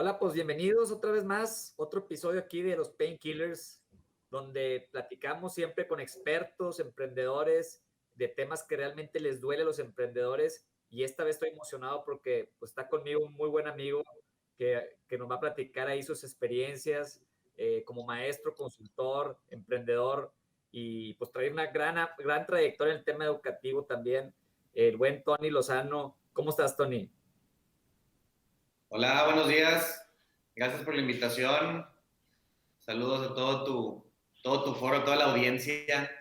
Hola, pues bienvenidos otra vez más, otro episodio aquí de los Painkillers, donde platicamos siempre con expertos, emprendedores, de temas que realmente les duele a los emprendedores. Y esta vez estoy emocionado porque pues, está conmigo un muy buen amigo que nos va a platicar ahí sus experiencias como maestro, consultor, emprendedor, y pues trae una gran trayectoria en el tema educativo también, el buen Tony Lozano. ¿Cómo estás, Tony? Hola, buenos días. Gracias por la invitación. Saludos a todo tu foro, toda la audiencia.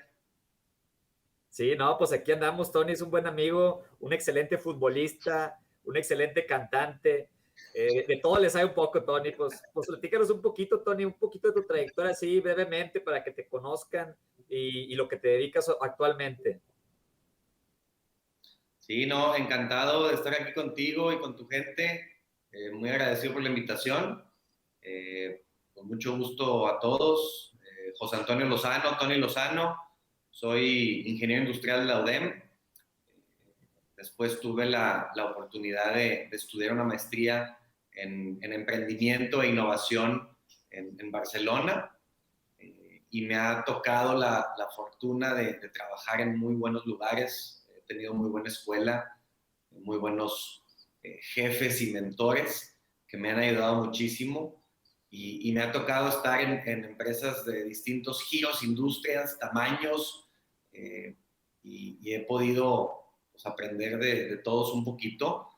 Sí, no, pues aquí andamos. Tony es un buen amigo, un excelente futbolista, un excelente cantante. De todo les sabe un poco, Tony. Pues platícanos un poquito, Tony, un poquito de tu trayectoria así brevemente para que te conozcan y lo que te dedicas actualmente. Sí, no, encantado de estar aquí contigo y con tu gente. Muy agradecido por la invitación. Con mucho gusto a todos. José Antonio Lozano, Tony Lozano. Soy ingeniero industrial de la UDEM. Después tuve la oportunidad de estudiar una maestría en emprendimiento e innovación en Barcelona. Y me ha tocado la fortuna de trabajar en muy buenos lugares. He tenido muy buena escuela, muy buenos jefes y mentores que me han ayudado muchísimo. Y me ha tocado estar en empresas de distintos giros, industrias, tamaños, y he podido pues, aprender de todos un poquito.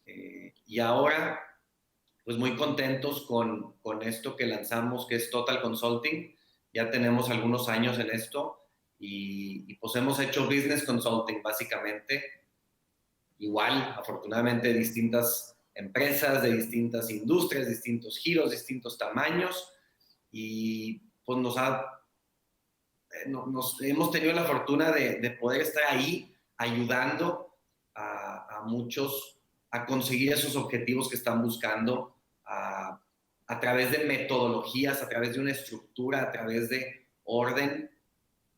Y ahora, pues muy contentos con esto que lanzamos, que es Total Consulting. Ya tenemos algunos años en esto y pues hemos hecho business consulting básicamente. Igual, afortunadamente, distintas empresas, de distintas industrias, distintos giros, distintos tamaños y pues hemos tenido la fortuna de poder estar ahí ayudando a muchos a conseguir esos objetivos que están buscando a través de metodologías, a través de una estructura, a través de orden,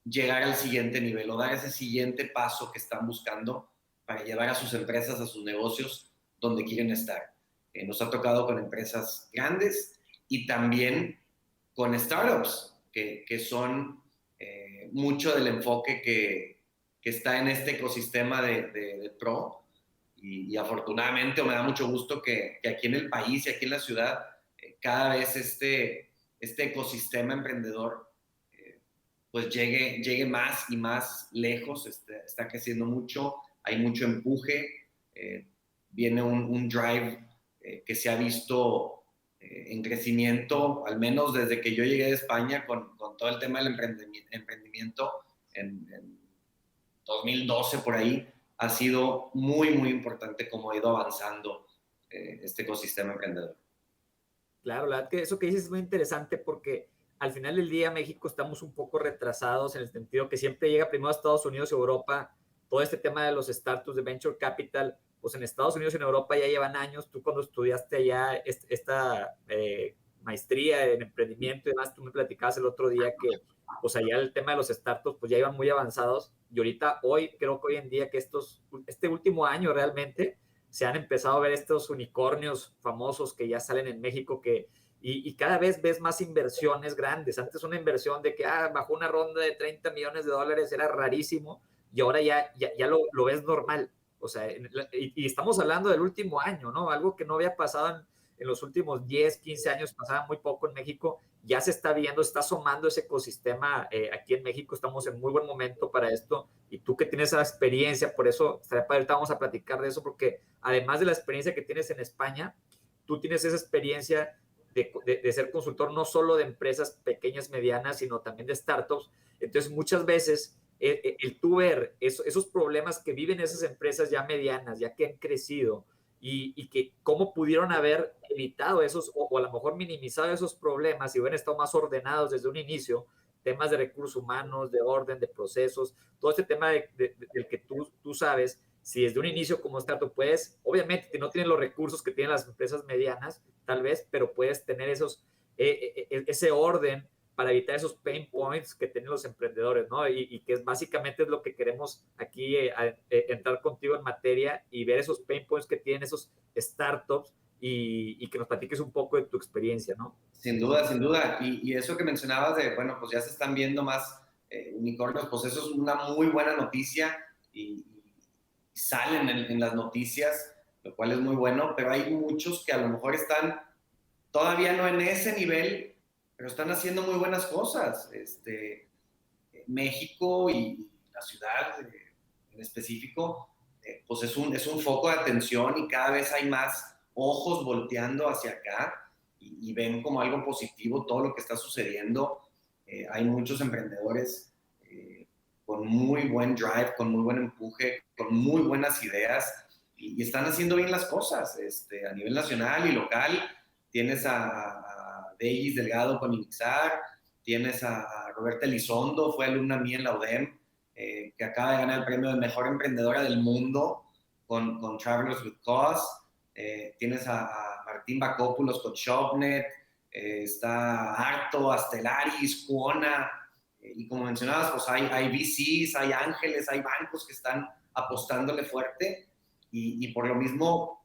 llegar al siguiente nivel o dar ese siguiente paso que están buscando para llevar a sus empresas, a sus negocios, donde quieren estar. Nos ha tocado con empresas grandes y también con startups, que son mucho del enfoque que está en este ecosistema de Pro. Y afortunadamente me da mucho gusto que aquí en el país y aquí en la ciudad cada vez este ecosistema emprendedor pues llegue más y más lejos, está creciendo mucho, hay mucho empuje, viene un drive que se ha visto en crecimiento, al menos desde que yo llegué de España con todo el tema del emprendimiento en 2012 por ahí, ha sido muy, muy importante cómo ha ido avanzando este ecosistema emprendedor. Claro, la verdad que eso que dices es muy interesante porque al final del día México estamos un poco retrasados en el sentido que siempre llega primero a Estados Unidos y Europa, todo este tema de los startups de venture capital, pues en Estados Unidos y en Europa ya llevan años. Tú cuando estudiaste allá esta maestría en emprendimiento y demás, tú me platicabas el otro día que pues allá el tema de los startups pues ya iban muy avanzados y ahorita creo que hoy en día que este último año realmente se han empezado a ver estos unicornios famosos que ya salen en México y cada vez ves más inversiones grandes. Antes una inversión de que bajo una ronda de 30 millones de dólares era rarísimo y ahora ya lo ves normal. O sea, y estamos hablando del último año, ¿no? Algo que no había pasado en los últimos 10, 15 años, pasaba muy poco en México, ya se está viendo, está asomando ese ecosistema aquí en México, estamos en muy buen momento para esto, y tú que tienes esa experiencia, por eso ahorita vamos a platicar de eso, porque además de la experiencia que tienes en España, tú tienes esa experiencia de ser consultor no solo de empresas pequeñas, medianas, sino también de startups. Entonces, muchas veces el tú ver esos problemas que viven esas empresas ya medianas, ya que han crecido, y que cómo pudieron haber evitado esos o a lo mejor minimizado esos problemas si hubieran estado más ordenados desde un inicio, temas de recursos humanos, de orden, de procesos, todo este tema del que tú sabes, si desde un inicio como startup puedes, obviamente no tienes los recursos que tienen las empresas medianas, tal vez, pero puedes tener ese orden para evitar esos pain points que tienen los emprendedores, ¿no? Y que básicamente es lo que queremos aquí, entrar contigo en materia y ver esos pain points que tienen esos startups y que nos platiques un poco de tu experiencia, ¿no? Sin duda, sin duda. Y eso que mencionabas de, bueno, pues ya se están viendo más unicornios, pues eso es una muy buena noticia y salen en las noticias, lo cual es muy bueno, pero hay muchos que a lo mejor están todavía no en ese nivel, pero están haciendo muy buenas cosas. México y la ciudad en específico, pues es un foco de atención y cada vez hay más ojos volteando hacia acá y ven como algo positivo todo lo que está sucediendo. Hay muchos emprendedores con muy buen drive, con muy buen empuje, con muy buenas ideas y están haciendo bien las cosas a nivel nacional y local. Tienes a Deis Delgado con Inixar, tienes a Roberta Elizondo, fue alumna mía en la UDEM, que acaba de ganar el premio de Mejor Emprendedora del Mundo con Travelers with Cause. Tienes a Martín Bacópulos con Shopnet, está Arto, Astelaris, Cuona, y como mencionabas, pues hay VCs, hay ángeles, hay bancos que están apostándole fuerte, y por lo mismo,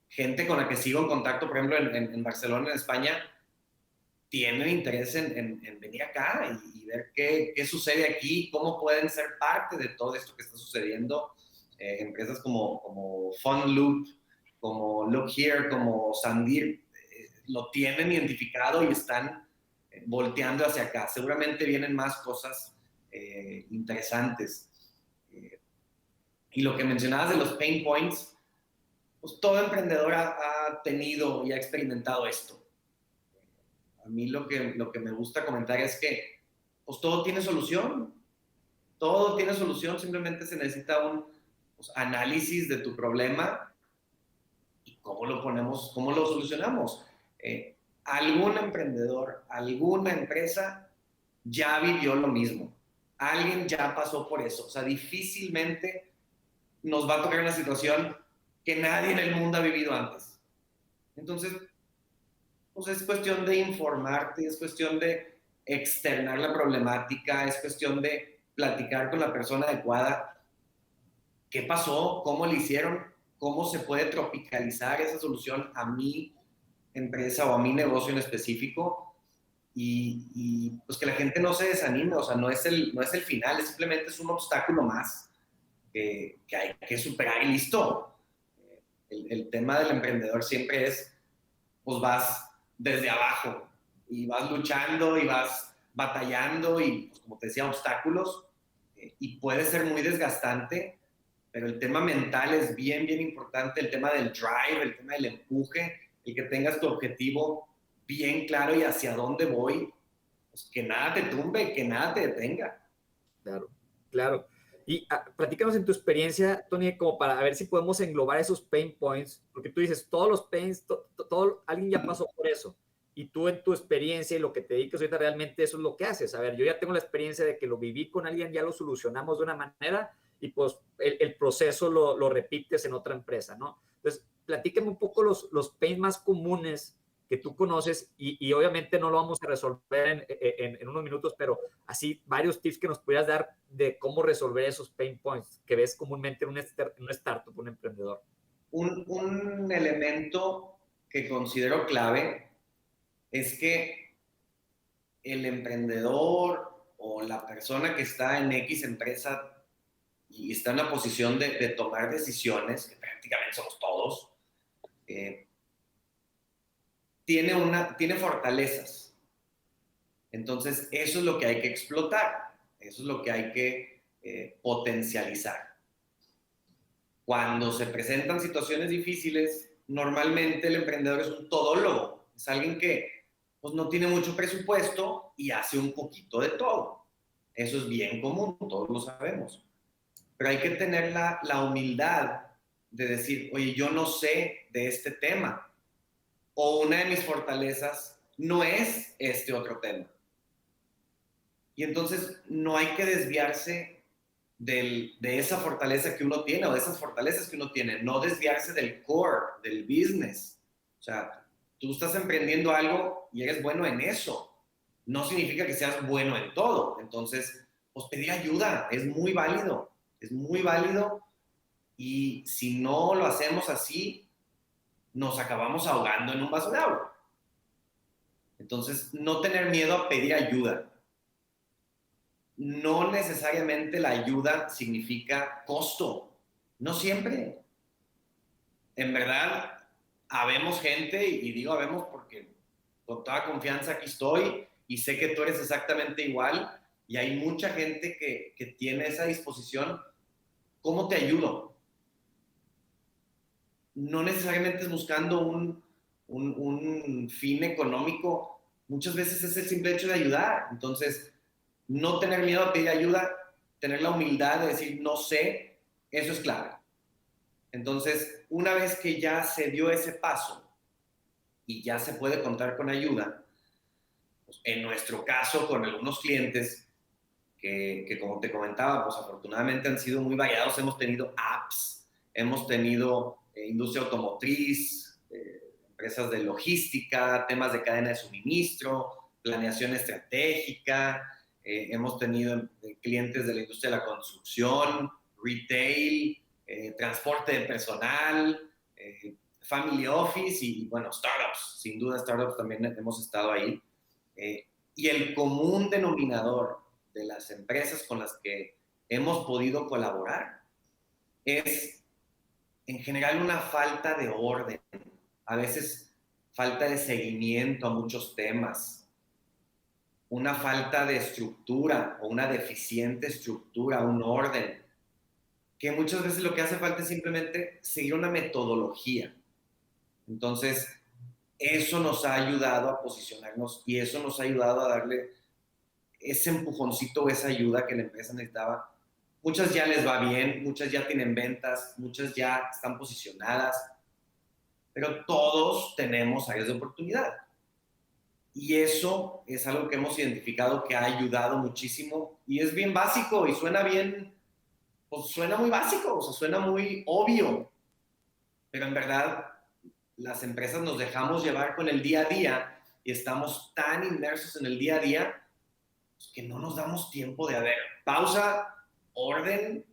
gente con la que sigo en contacto, por ejemplo, en Barcelona, en España, tienen interés en venir acá y ver qué sucede aquí, cómo pueden ser parte de todo esto que está sucediendo. Empresas como FunLoop, como Look Here, como Sandir, lo tienen identificado y están volteando hacia acá. Seguramente vienen más cosas interesantes. Y lo que mencionabas de los pain points, pues todo emprendedor ha tenido y ha experimentado esto. A mí lo que me gusta comentar es que pues todo tiene solución, simplemente se necesita un análisis de tu problema y cómo lo solucionamos. Algún emprendedor, alguna empresa ya vivió lo mismo, alguien ya pasó por eso, o sea, difícilmente nos va a tocar una situación que nadie en el mundo ha vivido antes. Entonces, pues es cuestión de informarte, es cuestión de externar la problemática, es cuestión de platicar con la persona adecuada. ¿Qué pasó? ¿Cómo le hicieron? ¿Cómo se puede tropicalizar esa solución a mi empresa o a mi negocio en específico? Y pues que la gente no se desanime, o sea, no es el final, simplemente es un obstáculo más que hay que superar y listo. El tema del emprendedor siempre es, pues vas desde abajo y vas luchando y vas batallando y, pues, como te decía, obstáculos, y puede ser muy desgastante, pero el tema mental es bien, bien importante, el tema del drive, el tema del empuje, el que tengas tu objetivo bien claro y hacia dónde voy, pues que nada te tumbe, que nada te detenga. Claro, claro. Y platícanos en tu experiencia, Tony, como para ver si podemos englobar esos pain points, porque tú dices, todos los pains, alguien ya pasó por eso, y tú en tu experiencia y lo que te dedicas ahorita realmente eso es lo que haces. A ver, yo ya tengo la experiencia de que lo viví con alguien, ya lo solucionamos de una manera, y pues el proceso lo repites en otra empresa, ¿no? Entonces, platícame un poco los pains más comunes que tú conoces y obviamente no lo vamos a resolver en unos minutos, pero así varios tips que nos pudieras dar de cómo resolver esos pain points que ves comúnmente en un startup, un emprendedor. Un elemento que considero clave es que el emprendedor o la persona que está en X empresa y está en la posición de tomar decisiones, que prácticamente somos todos, tiene fortalezas. Entonces, eso es lo que hay que explotar, eso es lo que hay que potencializar. Cuando se presentan situaciones difíciles, normalmente el emprendedor es un todólogo, es alguien que pues, no tiene mucho presupuesto y hace un poquito de todo. Eso es bien común, todos lo sabemos. Pero hay que tener la humildad de decir, oye, yo no sé de este tema, o una de mis fortalezas no es este otro tema. Y entonces no hay que desviarse de esa fortaleza que uno tiene o de esas fortalezas que uno tiene, no desviarse del core, del business. O sea, tú estás emprendiendo algo y eres bueno en eso. No significa que seas bueno en todo. Entonces, pues pedir ayuda es muy válido. Es muy válido y si no lo hacemos así, nos acabamos ahogando en un vaso de agua. Entonces, no tener miedo a pedir ayuda. No necesariamente la ayuda significa costo. No siempre. En verdad, habemos gente, y digo habemos porque con toda confianza aquí estoy y sé que tú eres exactamente igual y hay mucha gente que tiene esa disposición. ¿Cómo te ayudo? No necesariamente es buscando un fin económico, muchas veces es el simple hecho de ayudar. Entonces, no tener miedo a pedir ayuda, tener la humildad de decir no sé, eso es clave. Entonces, una vez que ya se dio ese paso y ya se puede contar con ayuda, pues, en nuestro caso con algunos clientes que como te comentaba, pues afortunadamente han sido muy variados, hemos tenido apps, hemos tenido industria automotriz, empresas de logística, temas de cadena de suministro, planeación estratégica, hemos tenido clientes de la industria de la construcción, retail, transporte de personal, family office y, bueno, startups. Sin duda, startups también hemos estado ahí. Y el común denominador de las empresas con las que hemos podido colaborar es, en general, una falta de orden. A veces, falta de seguimiento a muchos temas, una falta de estructura o una deficiente estructura, un orden, que muchas veces lo que hace falta es simplemente seguir una metodología. Entonces, eso nos ha ayudado a posicionarnos y eso nos ha ayudado a darle ese empujoncito o esa ayuda que la empresa necesitaba. Muchas ya les va bien, muchas ya tienen ventas, muchas ya están posicionadas, pero todos tenemos áreas de oportunidad. Y eso es algo que hemos identificado que ha ayudado muchísimo y es bien básico y suena bien, pues suena muy básico, o sea, suena muy obvio, pero en verdad las empresas nos dejamos llevar con el día a día y estamos tan inmersos en el día a día que no nos damos tiempo de, a ver, pausa, orden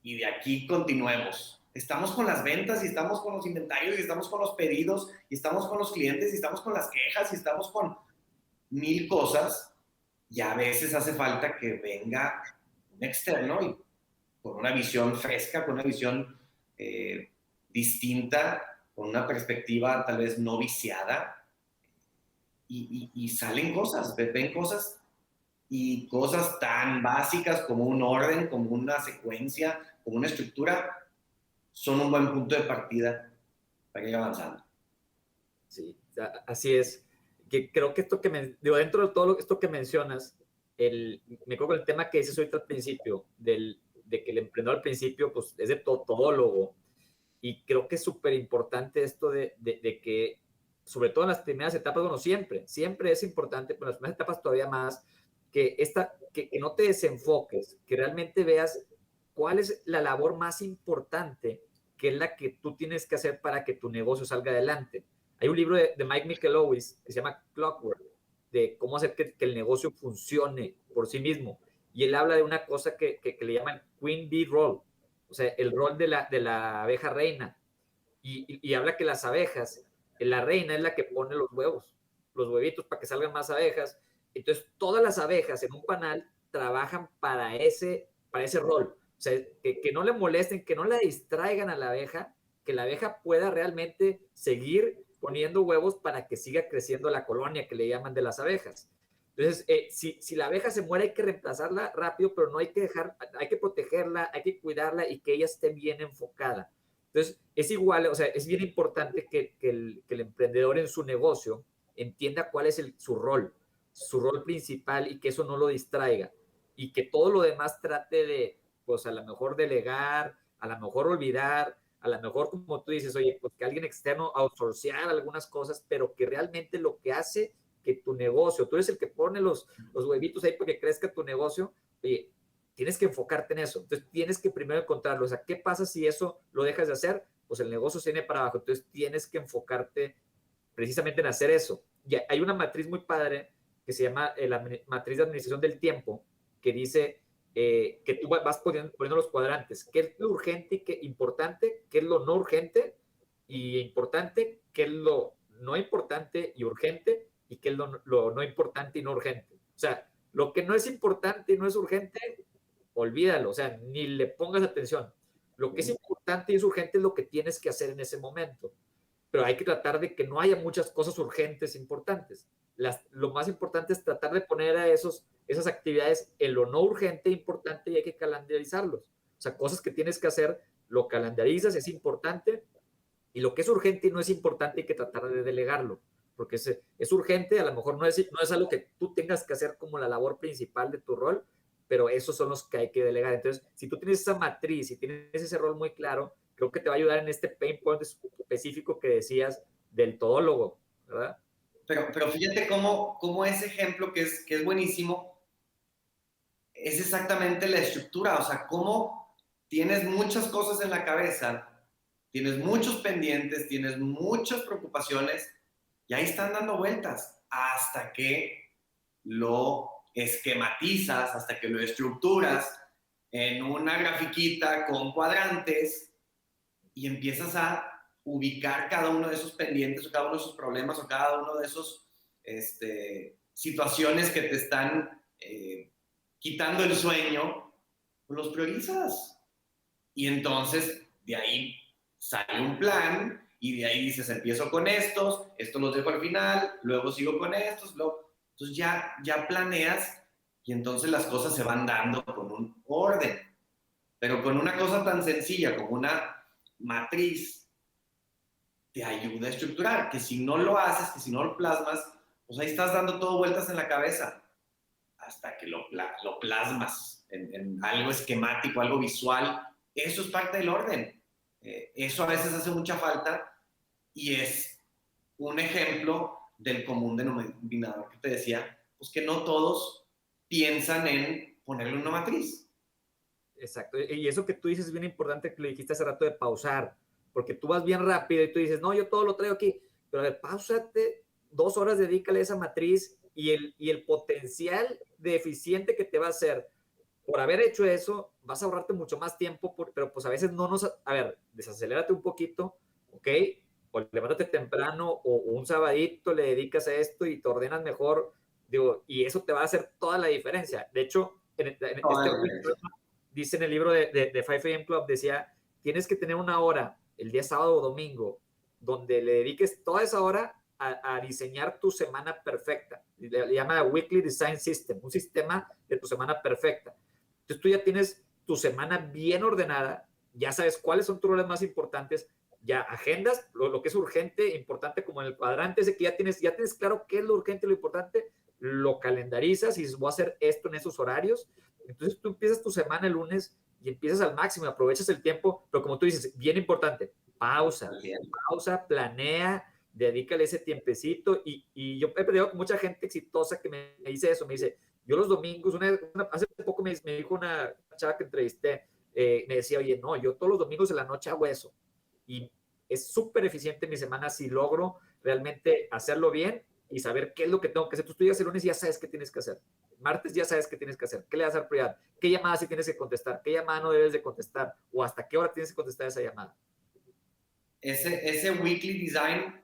y de aquí continuemos. Estamos con las ventas y estamos con los inventarios y estamos con los pedidos y estamos con los clientes y estamos con las quejas y estamos con mil cosas y a veces hace falta que venga un externo y con una visión fresca, con una visión distinta, con una perspectiva tal vez no viciada y salen cosas, ven cosas y cosas tan básicas como un orden, como una secuencia, como una estructura, son un buen punto de partida para ir avanzando. Sí, así es. Que creo que esto que digo, dentro de todo esto que mencionas, me acuerdo el tema que dices ahorita al principio, de que el emprendedor al principio pues, es de todólogo. Y creo que es súper importante esto de que, sobre todo en las primeras etapas, bueno, siempre es importante, pero en las primeras etapas todavía más, que no te desenfoques, que realmente veas cuál es la labor más importante, que es la que tú tienes que hacer para que tu negocio salga adelante. Hay un libro de Mike Michalowicz que se llama Clockwork, de cómo hacer que el negocio funcione por sí mismo. Y él habla de una cosa que le llaman Queen Bee Roll, o sea, el rol de la abeja reina. Y habla que las abejas, la reina es la que pone los huevitos para que salgan más abejas. Entonces, todas las abejas en un panal trabajan para ese rol. O sea, que no le molesten, que no la distraigan a la abeja, que la abeja pueda realmente seguir poniendo huevos para que siga creciendo la colonia que le llaman de las abejas. Entonces, si la abeja se muere, hay que reemplazarla rápido, pero no hay que hay que protegerla, hay que cuidarla y que ella esté bien enfocada. Entonces, es igual, o sea, es bien importante que el emprendedor en su negocio entienda cuál es su rol principal y que eso no lo distraiga y que todo lo demás trate de, pues a lo mejor delegar, a lo mejor olvidar, a lo mejor como tú dices, oye, pues que alguien externo outsourcear algunas cosas, pero que realmente lo que hace que tu negocio, tú eres el que pone los huevitos ahí para que crezca tu negocio, oye, tienes que enfocarte en eso. Entonces, tienes que primero encontrarlo. O sea, ¿qué pasa si eso lo dejas de hacer? Pues el negocio se viene para abajo. Entonces, tienes que enfocarte precisamente en hacer eso. Y hay una matriz muy padre que se llama la matriz de administración del tiempo, que dice que tú vas poniendo los cuadrantes. ¿Qué es lo urgente y qué importante? ¿Qué es lo no urgente? y importante, qué es lo no importante y urgente, y qué es lo no importante y no urgente. O sea, lo que no es importante y no es urgente, olvídalo, o sea, ni le pongas atención. Lo que es importante y es urgente es lo que tienes que hacer en ese momento. Pero hay que tratar de que no haya muchas cosas urgentes importantes. Lo más importante es tratar de poner a esas actividades en lo no urgente e importante y hay que calendarizarlos. O sea, cosas que tienes que hacer, lo calendarizas, es importante, y lo que es urgente y no es importante hay que tratar de delegarlo, porque es urgente, a lo mejor no es algo que tú tengas que hacer como la labor principal de tu rol, pero esos son los que hay que delegar. Entonces, si tú tienes esa matriz y tienes ese rol muy claro, creo que te va a ayudar en este pain point específico que decías del todólogo, ¿verdad? Pero fíjate cómo ese ejemplo que es buenísimo es exactamente la estructura, o sea, cómo tienes muchas cosas en la cabeza, tienes muchos pendientes, tienes muchas preocupaciones y ahí están dando vueltas hasta que lo esquematizas, hasta que lo estructuras en una grafiquita con cuadrantes y empiezas a ubicar cada uno de esos pendientes o cada uno de esos problemas o cada uno de esos situaciones que te están quitando el sueño, pues los priorizas. Y entonces de ahí sale un plan y de ahí dices, empiezo con estos los dejo al final, luego sigo con estos, luego... Entonces ya planeas y entonces las cosas se van dando con un orden. Pero con una cosa tan sencilla como una matriz, te ayuda a estructurar, que si no lo haces, que si no lo plasmas, pues ahí estás dando todo vueltas en la cabeza hasta que lo plasmas en algo esquemático, algo visual. Eso es parte del orden. Eso a veces hace mucha falta y es un ejemplo del común denominador que te decía, pues que no todos piensan en ponerle una matriz. Exacto. Y eso que tú dices es bien importante, que le dijiste hace rato de pausar, porque tú vas bien rápido y tú dices, no, yo todo lo traigo aquí, pero a ver, pausate 2 horas, dedícale a esa matriz y el potencial de eficiente que te va a hacer por haber hecho eso, vas a ahorrarte mucho más tiempo, pero pues a veces no nos, a ver, desacelérate un poquito, ¿ok? O levántate temprano o un sabadito le dedicas a esto y te ordenas mejor, digo, y eso te va a hacer toda la diferencia. De hecho, dice en el libro de 5 AM Club, decía, tienes que tener una hora el día sábado o domingo donde le dediques toda esa hora a diseñar tu semana perfecta. Le llama Weekly Design System, un sistema de tu semana perfecta. Entonces tú ya tienes tu semana bien ordenada, ya sabes cuáles son tus roles más importantes, ya agendas lo que es urgente, importante, como en el cuadrante ese que ya tienes claro qué es lo urgente y lo importante, lo calendarizas y dices, voy a hacer esto en esos horarios. Entonces tú empiezas tu semana el lunes y empiezas al máximo, aprovechas el tiempo, pero como tú dices, bien importante, pausa, planea, dedícale ese tiempecito. Y yo he perdido con mucha gente exitosa que me dice eso, me dice, yo los domingos, hace poco me dijo una chava que entrevisté, me decía, oye, no, yo todos los domingos en la noche hago eso. Y es súper eficiente mi semana si logro realmente hacerlo bien y saber qué es lo que tengo que hacer. Tú llegas el lunes y ya sabes qué tienes que hacer. Martes ya sabes qué tienes que hacer, qué le vas a dar prioridad, qué llamada sí tienes que contestar, qué llamada no debes de contestar o hasta qué hora tienes que contestar esa llamada. Ese weekly design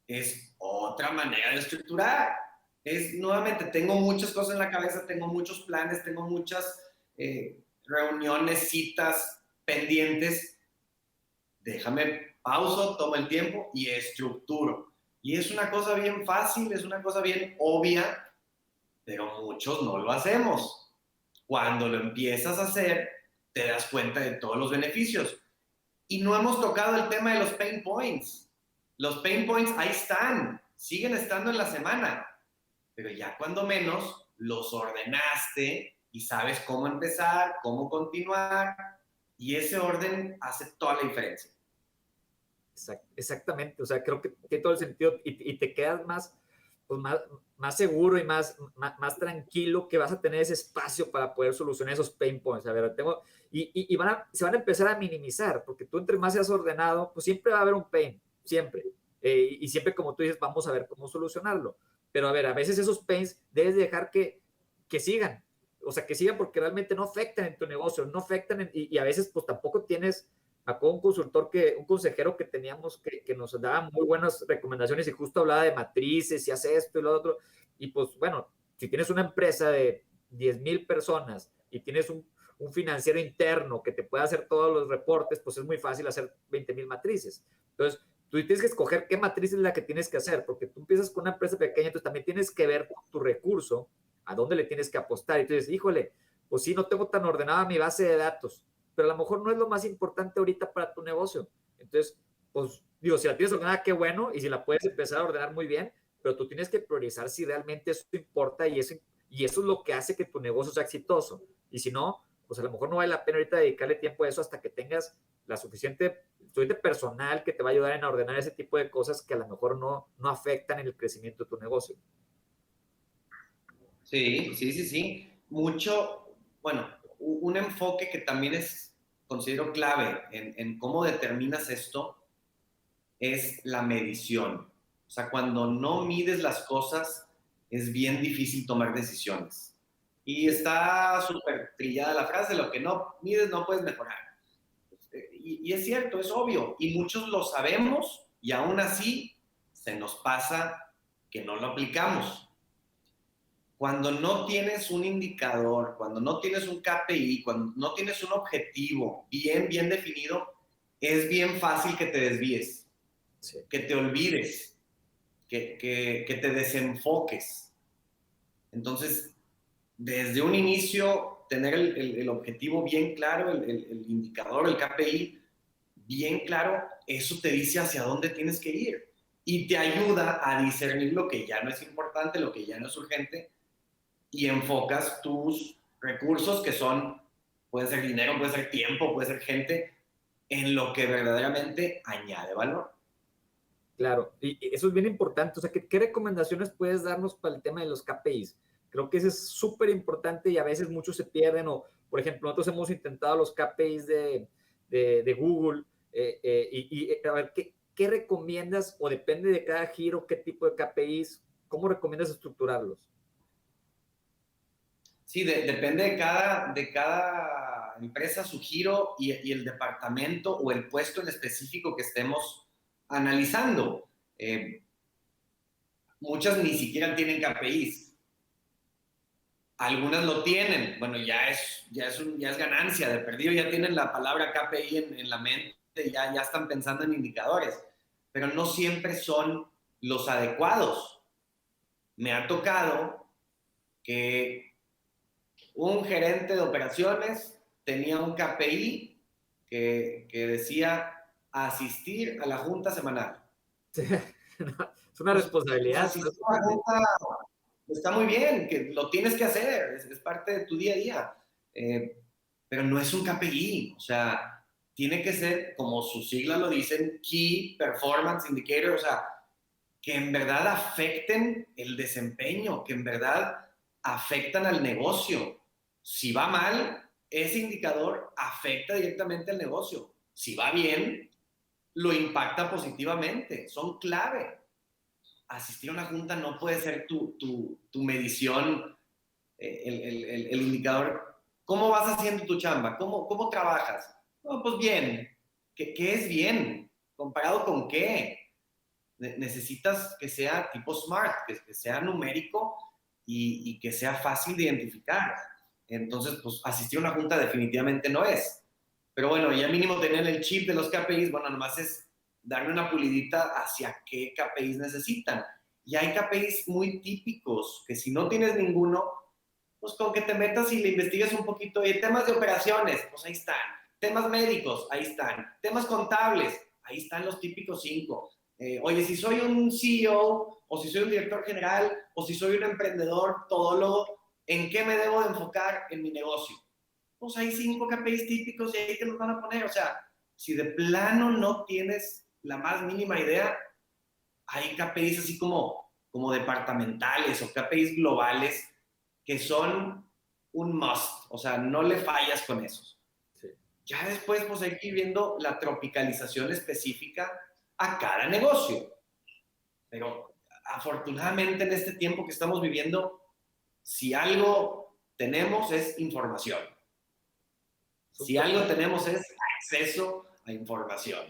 es otra manera de estructurar. Es, nuevamente, tengo muchas cosas en la cabeza, tengo muchos planes, tengo muchas reuniones, citas pendientes. Déjame pauso, tomo el tiempo y estructuro. Y es una cosa bien fácil, es una cosa bien obvia, pero muchos no lo hacemos. Cuando lo empiezas a hacer, te das cuenta de todos los beneficios. Y no hemos tocado el tema de los pain points. Los pain points ahí están, siguen estando en la semana, pero ya cuando menos los ordenaste y sabes cómo empezar, cómo continuar, y ese orden hace toda la diferencia. Exactamente, o sea, creo que tiene todo el sentido y te quedas pues más seguro y más tranquilo, que vas a tener ese espacio para poder solucionar esos pain points. A ver, se van a empezar a minimizar, porque tú entre más seas ordenado, pues siempre va a haber un pain, siempre. Y siempre, como tú dices, vamos a ver cómo solucionarlo. Pero a ver, a veces esos pains debes dejar que sigan, o sea, que sigan porque realmente no afectan en tu negocio, no afectan y a veces pues tampoco tienes Me acuerdo un consejero que teníamos que nos daba muy buenas recomendaciones y justo hablaba de matrices y hace esto y lo otro. Y pues bueno, si tienes una empresa de 10,000 personas y tienes un financiero interno que te pueda hacer todos los reportes, pues es muy fácil hacer 20,000 matrices. Entonces, tú tienes que escoger qué matriz es la que tienes que hacer, porque tú empiezas con una empresa pequeña, entonces también tienes que ver tu recurso, a dónde le tienes que apostar. Y tú dices, híjole, pues sí, no tengo tan ordenada mi base de datos, pero a lo mejor no es lo más importante ahorita para tu negocio. Entonces, pues digo, si la tienes ordenada, qué bueno, y si la puedes empezar a ordenar muy bien, pero tú tienes que priorizar si realmente eso importa y eso es lo que hace que tu negocio sea exitoso. Y si no, pues a lo mejor no vale la pena ahorita dedicarle tiempo a eso hasta que tengas la suficiente personal que te va a ayudar en ordenar ese tipo de cosas que a lo mejor no afectan en el crecimiento de tu negocio. Sí, sí, sí, sí. Mucho, bueno, un enfoque que también considero clave en cómo determinas esto es la medición. O sea, cuando no mides las cosas, es bien difícil tomar decisiones. Y está súper trillada la frase, lo que no mides no puedes mejorar. Y es cierto, es obvio, y muchos lo sabemos, y aún así se nos pasa que no lo aplicamos. Cuando no tienes un indicador, cuando no tienes un KPI, cuando no tienes un objetivo bien definido, es bien fácil que te desvíes, Sí. que te olvides, que te desenfoques. Entonces, desde un inicio, tener el objetivo bien claro, el indicador, el KPI bien claro, eso te dice hacia dónde tienes que ir y te ayuda a discernir lo que ya no es importante, lo que ya no es urgente, y enfocas tus recursos, que pueden ser dinero, puede ser tiempo, puede ser gente, en lo que verdaderamente añade valor. Claro, y eso es bien importante. O sea, ¿qué recomendaciones puedes darnos para el tema de los KPIs? Creo que eso es súper importante y a veces muchos se pierden. O, por ejemplo, nosotros hemos intentado los KPIs de Google. A ver, ¿qué recomiendas? O depende de cada giro, qué tipo de KPIs, ¿cómo recomiendas estructurarlos? Sí, depende de cada empresa, su giro y el departamento o el puesto en específico que estemos analizando. Muchas ni siquiera tienen KPIs. Algunas lo tienen. Bueno, ya es ganancia de perdido. Ya tienen la palabra KPI en la mente, ya están pensando en indicadores. Pero no siempre son los adecuados. Me ha tocado que un gerente de operaciones tenía un KPI que decía asistir a la junta semanal. Es una Pues responsabilidad. asistir a la junta está muy bien, que lo tienes que hacer, es parte de tu día a día, pero no es un KPI, o sea, tiene que ser, como sus siglas lo dicen, Key Performance Indicator, o sea, que en verdad afecten el desempeño, que en verdad afectan al negocio. Si va mal, ese indicador afecta directamente al negocio. Si va bien, lo impacta positivamente. Son clave. Asistir a una junta no puede ser tu medición, el indicador. ¿Cómo vas haciendo tu chamba? ¿Cómo trabajas? No, pues bien. ¿Qué es bien? ¿Comparado con qué? Necesitas que sea tipo SMART, que sea numérico y que sea fácil de identificar. Entonces, pues asistir a una junta definitivamente no es. Pero bueno, ya mínimo tener el chip de los KPIs, bueno, nomás es darle una pulidita hacia qué KPIs necesitan. Y hay KPIs muy típicos, que si no tienes ninguno, pues con que te metas y le investigues un poquito. Y temas de operaciones, pues ahí están. Temas médicos, ahí están. Temas contables, ahí están los típicos 5. Oye, si soy un CEO, o si soy un director general, o si soy un emprendedor todólogo, ¿en qué me debo de enfocar en mi negocio? Pues hay 5 KPIs típicos y ahí te los van a poner. O sea, si de plano no tienes la más mínima idea, hay KPIs así como departamentales o KPIs globales que son un must. O sea, no le fallas con esos. Sí. Ya después, pues hay que ir viendo la tropicalización específica a cada negocio. Pero afortunadamente en este tiempo que estamos viviendo, si algo tenemos es información. Si algo tenemos es acceso a información.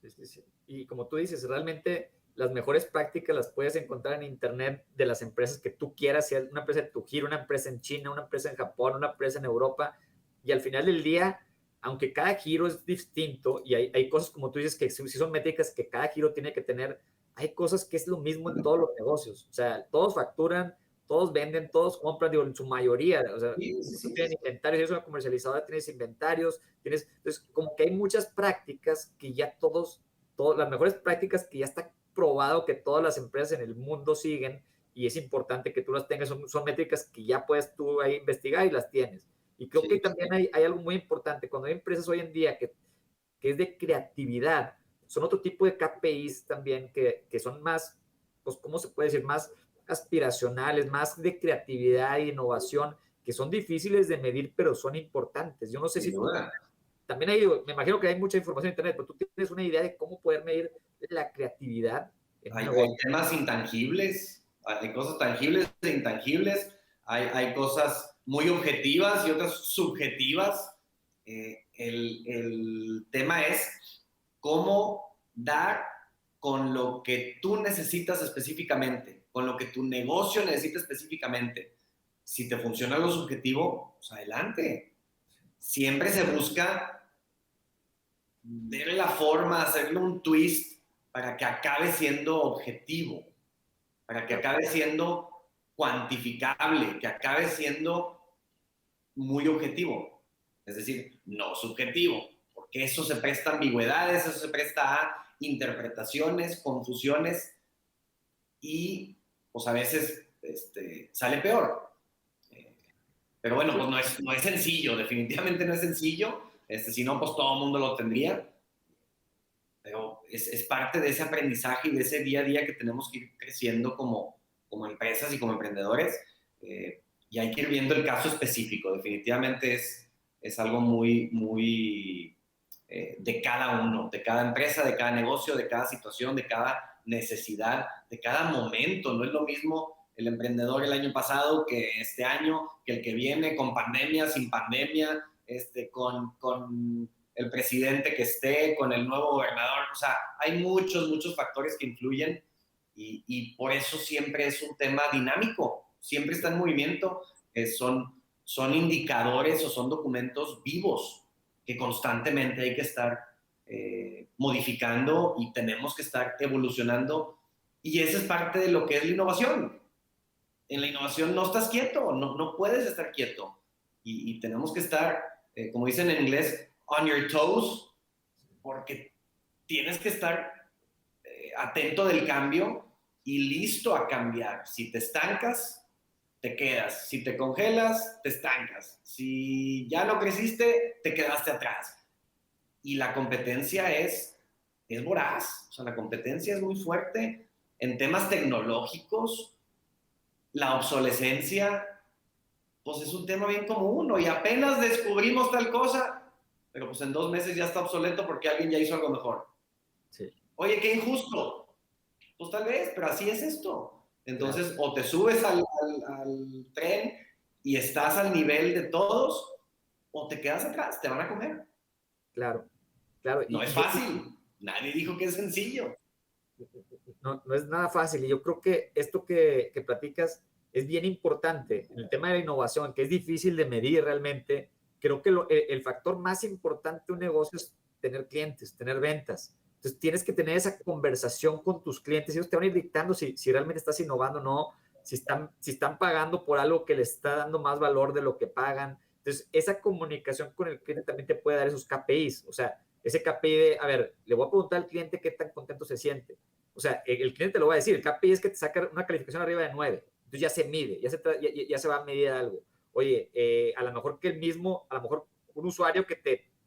Sí, sí, sí. Y como tú dices, realmente las mejores prácticas las puedes encontrar en internet de las empresas que tú quieras, si es una empresa de tu giro, una empresa en China, una empresa en Japón, una empresa en Europa, y al final del día, aunque cada giro es distinto y hay cosas como tú dices que si son métricas que cada giro tiene que tener, hay cosas que es lo mismo en todos los negocios, o sea, todos facturan, todos venden, todos compran, digo, en su mayoría, o sea, Sí, si sí, tú sí. tienes inventarios, eres una comercializadora, tienes inventarios, tienes, entonces como que hay muchas prácticas que ya las mejores prácticas que ya está probado que todas las empresas en el mundo siguen y es importante que tú las tengas, son métricas que ya puedes tú ahí investigar y las tienes. Y creo que Sí. también hay algo muy importante, cuando hay empresas hoy en día que es de creatividad, son otro tipo de KPIs también que son más, pues, ¿cómo se puede decir? Más aspiracionales, más de creatividad e innovación, que son difíciles de medir, pero son importantes. Yo no sé Sin si tú duda. también me imagino que hay mucha información en internet, pero tú tienes una idea de cómo poder medir la creatividad en un Hay negocio. temas intangibles, hay cosas tangibles e intangibles, hay cosas muy objetivas y otras subjetivas. El tema es cómo dar con lo que tú necesitas específicamente, con lo que tu negocio necesita específicamente. Si te funciona lo subjetivo, pues adelante. Siempre se busca darle la forma, hacerle un twist para que acabe siendo objetivo, para que acabe siendo cuantificable, que acabe siendo muy objetivo. Es decir, no subjetivo, porque eso se presta a ambigüedades, eso se presta a interpretaciones, confusiones y pues a veces sale peor. Pero bueno, Sí, pues no es sencillo, definitivamente no es sencillo. Si no, pues todo el mundo lo tendría. Pero es parte de ese aprendizaje y de ese día a día que tenemos que ir creciendo como empresas y como emprendedores. Y hay que ir viendo el caso específico. Definitivamente es algo muy de cada uno, de cada empresa, de cada negocio, de cada situación, de cada necesidad, de cada momento. No es lo mismo el emprendedor el año pasado que este año, que el que viene, con pandemia, sin pandemia, con el presidente que esté, con el nuevo gobernador. O sea, hay muchos factores que influyen y por eso siempre es un tema dinámico, siempre está en movimiento. Son indicadores o son documentos vivos que constantemente hay que estar modificando y tenemos que estar evolucionando. Y esa es parte de lo que es la innovación. En la innovación no estás quieto, no puedes estar quieto. Y tenemos que estar, como dicen en inglés, on your toes, porque tienes que estar atento del cambio y listo a cambiar. Si te estancas, te quedas. Si te congelas, te estancas. Si ya no creciste, te quedaste atrás. Y la competencia es voraz. O sea, la competencia es muy fuerte en temas tecnológicos. La obsolescencia, pues es un tema bien común, ¿no? Y apenas descubrimos tal cosa, pero pues en 2 meses ya está obsoleto porque alguien ya hizo algo mejor. sí, Oye, qué injusto. Pues tal vez, pero así es esto. claro, Entonces, o te subes al tren y estás al nivel de todos, o te quedas atrás, te van a comer. claro, claro. No es fácil. Nadie dijo que es sencillo. No es nada fácil. Y yo creo que esto que platicas es bien importante en el tema de la innovación, que es difícil de medir realmente. Creo que el factor más importante de un negocio es tener clientes, tener ventas. Entonces tienes que tener esa conversación con tus clientes. Ellos te van a ir dictando si realmente estás innovando o no, si están pagando por algo que les está dando más valor de lo que pagan. Entonces, esa comunicación con el cliente también te puede dar esos KPIs. O sea, ese KPI de, a ver, le voy a preguntar al cliente qué tan contento se siente. O sea, el cliente lo va a decir, el KPI es que te saca una calificación arriba de 9. Entonces ya se mide, ya se va a medir algo. Oye, a lo mejor que a lo mejor un usuario que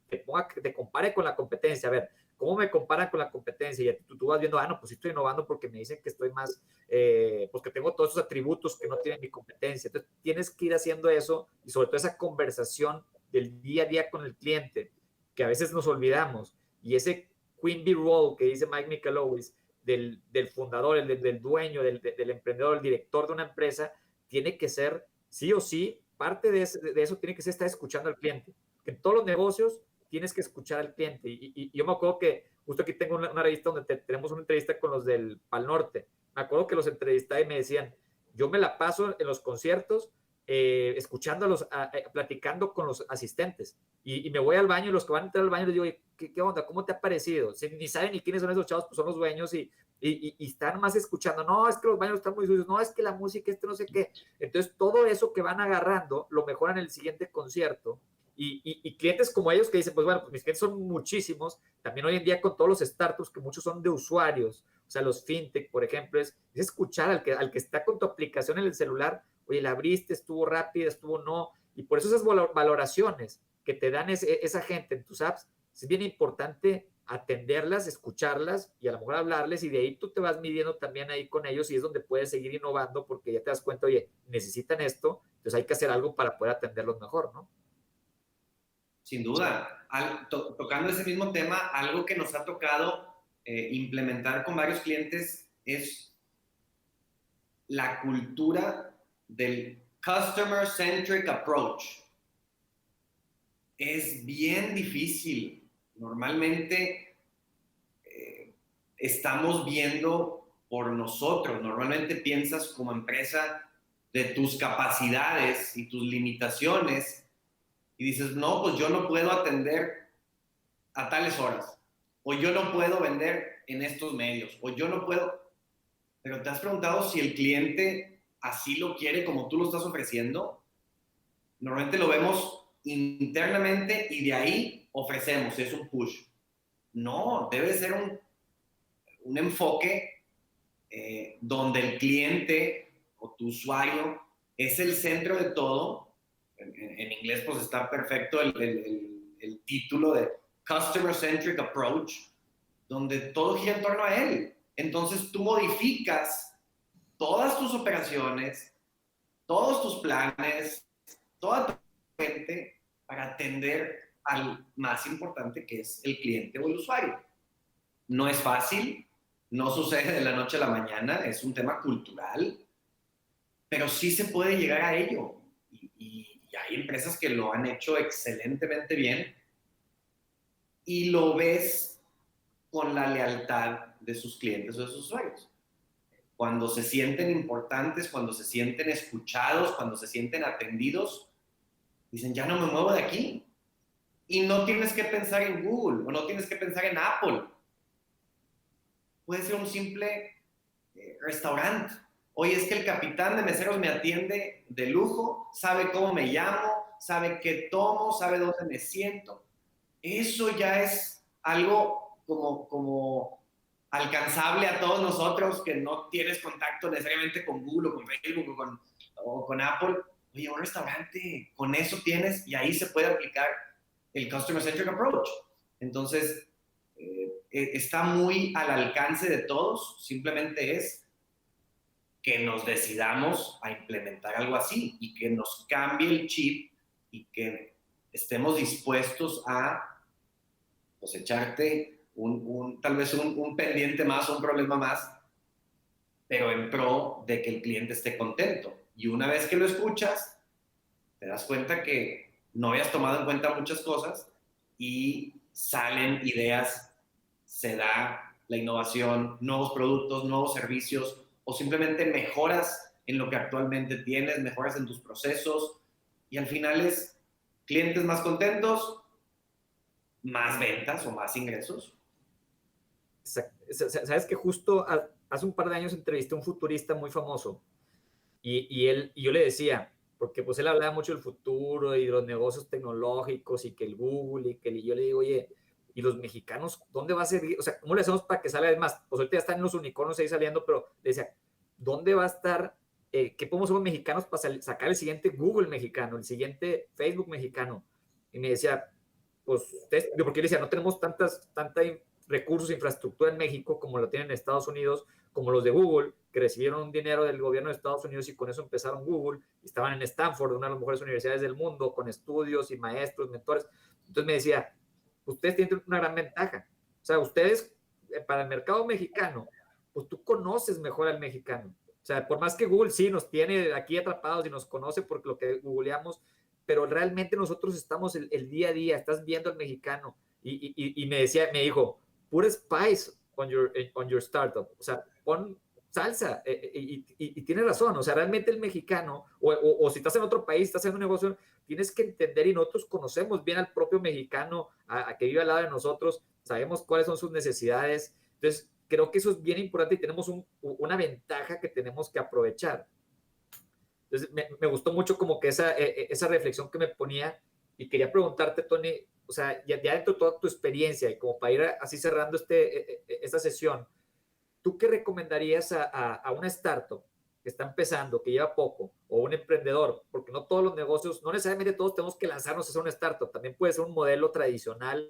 que te compare con la competencia. A ver, ¿cómo me comparan con la competencia? Y tú vas viendo, no, pues sí estoy innovando porque me dicen que estoy más, pues que tengo todos esos atributos que no tiene mi competencia. Entonces tienes que ir haciendo eso y sobre todo esa conversación del día a día con el cliente, que a veces nos olvidamos. Y ese Queen Bee Role que dice Mike Michalowicz, del fundador, del dueño, del emprendedor, el director de una empresa, tiene que ser, sí o sí, parte de eso tiene que ser estar escuchando al cliente. Que en todos los negocios tienes que escuchar al cliente. Y yo me acuerdo que justo aquí tengo una revista donde tenemos una entrevista con los del Pal Norte. Me acuerdo que los entrevisté y me decían, yo me la paso en los conciertos escuchándolos, platicando con los asistentes. Y me voy al baño y los que van a entrar al baño les digo, ¿qué onda? ¿Cómo te ha parecido? Ni saben ni quiénes son esos chavos, pues son los dueños y están más escuchando. No, es que los baños están muy sucios. No, es que la música, no sé qué. Entonces, todo eso que van agarrando lo mejoran en el siguiente concierto. Y clientes como ellos que dicen, pues bueno, pues mis clientes son muchísimos. También hoy en día con todos los startups, que muchos son de usuarios, o sea, los fintech, por ejemplo, es escuchar al que está con tu aplicación en el celular. Oye, la abriste, estuvo rápida, estuvo no. Y por eso esas valoraciones que te dan esa gente en tus apps, es bien importante atenderlas, escucharlas y a lo mejor hablarles, y de ahí tú te vas midiendo también ahí con ellos y es donde puedes seguir innovando porque ya te das cuenta, oye, necesitan esto, entonces hay que hacer algo para poder atenderlos mejor, ¿no? Sin duda. Tocando ese mismo tema, algo que nos ha tocado implementar con varios clientes es la cultura del customer-centric approach. Es bien difícil. Normalmente estamos viendo por nosotros. Normalmente piensas como empresa de tus capacidades y tus limitaciones y dices, no, pues yo no puedo atender a tales horas, o yo no puedo vender en estos medios, o yo no puedo. Pero te has preguntado si el cliente así lo quiere como tú lo estás ofreciendo. Normalmente lo vemos internamente y de ahí ofrecemos, es un push. No, debe ser un enfoque donde el cliente o tu usuario es el centro de todo. En inglés pues está perfecto el título de Customer Centric Approach, donde todo gira en torno a él. Entonces tú modificas todas tus operaciones, todos tus planes, toda tu gente para atender al más importante, que es el cliente o el usuario. No es fácil, no sucede de la noche a la mañana, es un tema cultural, pero sí se puede llegar a ello. Y hay empresas que lo han hecho excelentemente bien y lo ves con la lealtad de sus clientes o de sus usuarios. Cuando se sienten importantes, cuando se sienten escuchados, cuando se sienten atendidos, dicen, ya no me muevo de aquí. Y no tienes que pensar en Google o no tienes que pensar en Apple. Puede ser un simple restaurante. Oye, es que el capitán de meseros me atiende de lujo, sabe cómo me llamo, sabe qué tomo, sabe dónde me siento. Eso ya es algo como alcanzable a todos nosotros que no tienes contacto necesariamente con Google o con Facebook o con Apple. Oye, un restaurante, con eso tienes y ahí se puede aplicar el Customer Centric Approach. Entonces, está muy al alcance de todos, simplemente es que nos decidamos a implementar algo así y que nos cambie el chip y que estemos dispuestos a pues, echarte tal vez un pendiente más, un problema más, pero en pro de que el cliente esté contento. Y una vez que lo escuchas, te das cuenta que no habías tomado en cuenta muchas cosas y salen ideas, se da la innovación, nuevos productos, nuevos servicios o simplemente mejoras en lo que actualmente tienes, mejoras en tus procesos y al final es clientes más contentos, más ventas o más ingresos. Sabes que justo hace un par de años entrevisté a un futurista muy famoso y yo le decía, porque pues él hablaba mucho del futuro y de los negocios tecnológicos y que el Google y yo le digo, oye, ¿y los mexicanos dónde va a ser? O sea, ¿cómo le hacemos para que salga? Es más, pues ahorita ya están los unicornios ahí saliendo, pero le decía, ¿dónde va a estar? ¿Qué podemos hacer los mexicanos para sacar el siguiente Google mexicano, el siguiente Facebook mexicano? Y me decía, pues, porque yo le decía, no tenemos tanta recursos, infraestructura en México como lo tienen en Estados Unidos, como los de Google, que recibieron un dinero del gobierno de Estados Unidos y con eso empezaron Google, y estaban en Stanford, una de las mejores universidades del mundo, con estudios y maestros, mentores. Entonces me decía, ustedes tienen una gran ventaja. O sea, ustedes, para el mercado mexicano, pues tú conoces mejor al mexicano. O sea, por más que Google sí nos tiene aquí atrapados y nos conoce por lo que googleamos, pero realmente nosotros estamos el día a día, estás viendo al mexicano y me dijo, put spice on your startup, o sea, pon salsa, y tiene razón, o sea, realmente el mexicano, o si estás en otro país, estás haciendo un negocio, tienes que entender, y nosotros conocemos bien al propio mexicano, a que vive al lado de nosotros, sabemos cuáles son sus necesidades, entonces creo que eso es bien importante y tenemos una ventaja que tenemos que aprovechar. Entonces me gustó mucho como que esa reflexión que me ponía, y quería preguntarte, Tony, o sea, ya dentro de toda tu experiencia, y como para ir así cerrando esta sesión, ¿tú qué recomendarías a una startup que está empezando, que lleva poco, o un emprendedor? Porque no todos los negocios, no necesariamente todos tenemos que lanzarnos a hacer una startup, también puede ser un modelo tradicional,